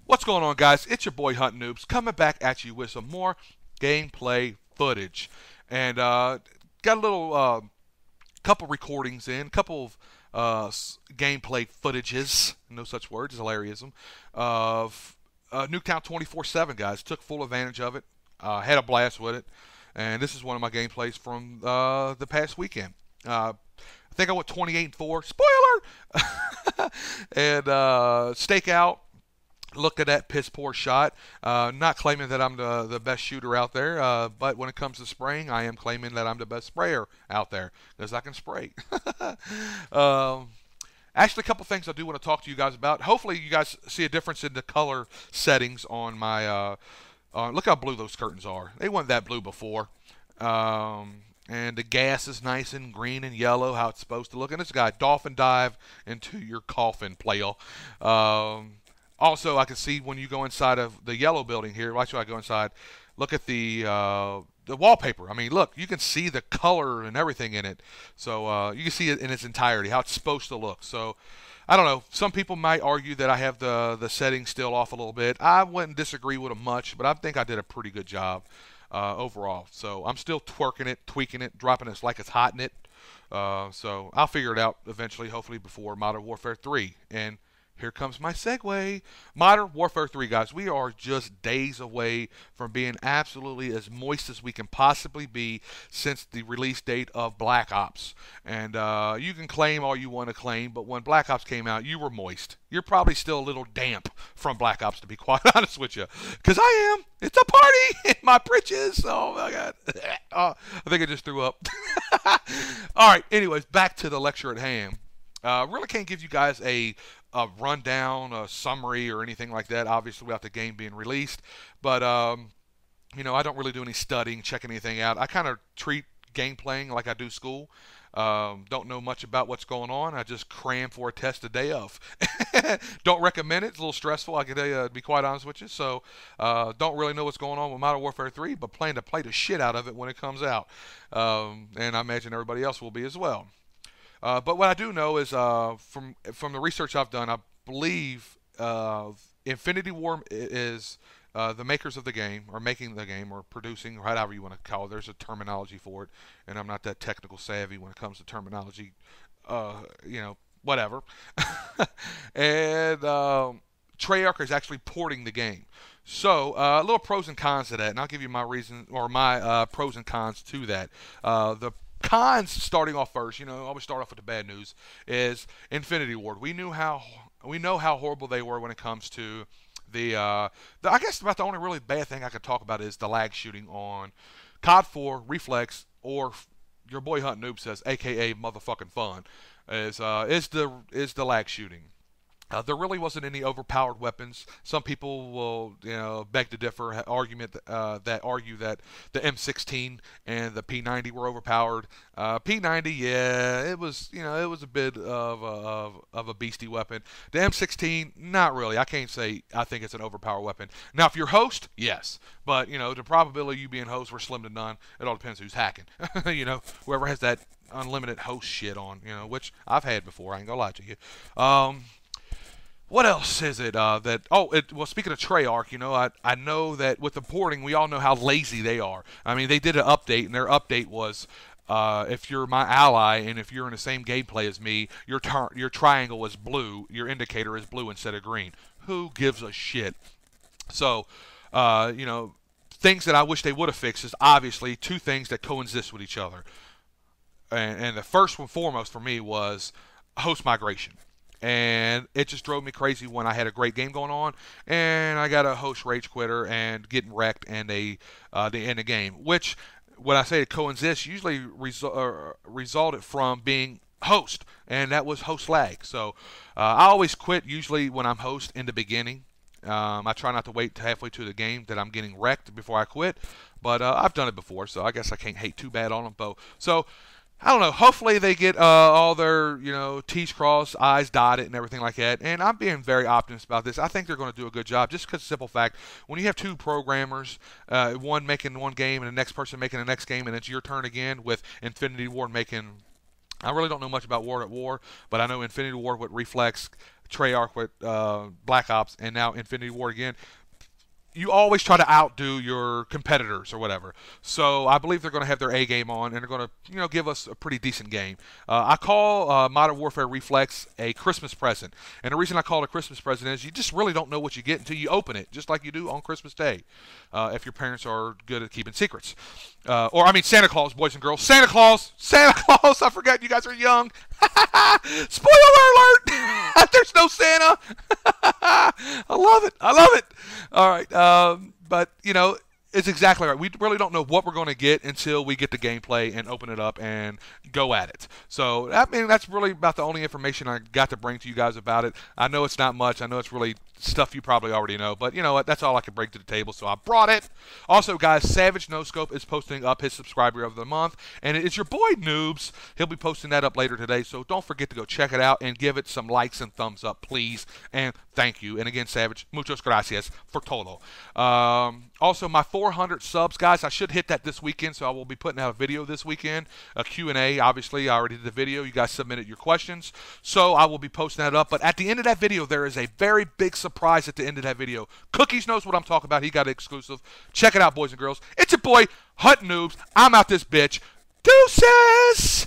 What's going on, guys? It's your boy MrHuntinNoobs coming back at you with some more gameplay footage, and got a little couple recordings in, couple of gameplay footages, no such words, hilariousm, of Nuketown 24/7, guys. Took full advantage of it, had a blast with it, and this is one of my gameplays from the past weekend. I think I went 28-4. Spoiler! And stakeout. Look at that piss poor shot. Not claiming that I'm the best shooter out there, but when it comes to spraying, I am claiming that I'm the best sprayer out there because I can spray. Actually, a couple things I do want to talk to you guys about. Hopefully, you guys see a difference in the color settings on my. Look how blue those curtains are. They weren't that blue before. And the gas is nice and green and yellow, how it's supposed to look. And this guy, dolphin dive into your coffin, player. Also, I can see when you go inside of the yellow building here. Why should I go inside? Look at the wallpaper. I mean, look, you can see the color and everything in it. So you can see it in its entirety, how it's supposed to look. So I don't know. Some people might argue that I have the settings still off a little bit. I wouldn't disagree with them much, but I think I did a pretty good job overall. So I'm still twerking it, tweaking it, dropping it like it's hot in it. So I'll figure it out eventually, hopefully before Modern Warfare 3. And here comes my segue. Modern Warfare 3, guys. We are just days away from being absolutely as moist as we can possibly be since the release date of Black Ops. And you can claim all you want to claim, but when Black Ops came out, you were moist. You're probably still a little damp from Black Ops, to be quite honest with you. Because I am. It's a party in my britches. Oh, my God. I think I just threw up. All right. Anyways, back to the lecture at hand. Really can't give you guys a rundown, a summary, or anything like that, obviously, without the game being released. But, you know, I don't really do any studying, checking anything out. I kind of treat game playing like I do school. Don't know much about what's going on. I just cram for a test the day of. Don't recommend it. It's a little stressful, I can tell you, to be quite honest with you. So, don't really know what's going on with Modern Warfare 3, but plan to play the shit out of it when it comes out. And I imagine everybody else will be as well. But what I do know is from the research I've done, I believe Infinity Ward is the makers of the game, or making the game, or producing, or however you want to call it. There's a terminology for it, and I'm not that technical savvy when it comes to terminology. You know, whatever. And Treyarch is actually porting the game. So, a little pros and cons to that, and I'll give you my reason, or my pros and cons to that. The cons, starting off first, you know, always start off with the bad news, is Infinity Ward. We know how horrible they were when it comes to I guess about the only really bad thing I could talk about is the lag shooting on COD 4, Reflex, or your boy MrHuntinNoobs says, aka motherfucking fun, is the lag shooting. There really wasn't any overpowered weapons. Some people will, you know, beg to differ, argue that the M16 and the P90 were overpowered. P90, yeah, it was, you know, it was a bit of a beastie weapon. The M16, not really. I can't say I think it's an overpowered weapon. Now, if you're host, yes, but you know, the probability of you being host were slim to none. It all depends who's hacking. You know, whoever has that unlimited host shit on, you know, which I've had before. I ain't gonna lie to you. What else is it that... Oh, well, speaking of Treyarch, you know, I know that with the porting, we all know how lazy they are. I mean, they did an update, and their update was, if you're my ally and if you're in the same gameplay as me, your triangle is blue, your indicator is blue instead of green. Who gives a shit? So, you know, things that I wish they would have fixed is obviously two things that coexist with each other. And the first and foremost for me was host migration. And it just drove me crazy when I had a great game going on, and I got a host rage quitter and getting wrecked, and the end of game. Which, when I say it coexists, usually resulted from being host, and that was host lag. So I always quit usually when I'm host in the beginning. I try not to wait halfway to the game that I'm getting wrecked before I quit, but I've done it before, so I guess I can't hate too bad on them both. So I don't know. Hopefully they get all their, you know, T's crossed, I's dotted, and everything like that. And I'm being very optimistic about this. I think they're going to do a good job, just because of the simple fact, when you have two programmers, one making one game and the next person making the next game, and it's your turn again with Infinity Ward making I really don't know much about War at War, but I know Infinity War with Reflex, Treyarch with Black Ops, and now Infinity War again. You always try to outdo your competitors or whatever. So I believe they're going to have their A game on, and they're going to, give us a pretty decent game. I call Modern Warfare Reflex a Christmas present, and the reason I call it a Christmas present is you just really don't know what you get until you open it, just like you do on Christmas Day, if your parents are good at keeping secrets. Santa Claus, boys and girls. Santa Claus! Santa Claus! I forgot you guys are young. Spoiler alert! There's no Santa. I love it. I love it. All right. But, it's exactly right. We really don't know what we're going to get until we get the gameplay and open it up and go at it. So, that's really about the only information I got to bring to you guys about it. I know it's not much. I know it's really stuff you probably already know. But you know what? That's all I can bring to the table. So I brought it. Also, guys, Savage No Scope is posting up his subscriber of the month. And it's your boy Noobs. He'll be posting that up later today. So don't forget to go check it out and give it some likes and thumbs up, please. And thank you. And again, Savage, muchos gracias for todo. Also, my 400 subs, guys, I should hit that this weekend. So I will be putting out a video this weekend. A Q&A, obviously. I already did the video. You guys submitted your questions. So I will be posting that up. But at the end of that video, there is a very big surprise at the end of that video. Cookies knows what I'm talking about. He got it exclusive. Check it out, boys and girls. It's your boy, HuntinNoobs. I'm out this bitch. Deuces!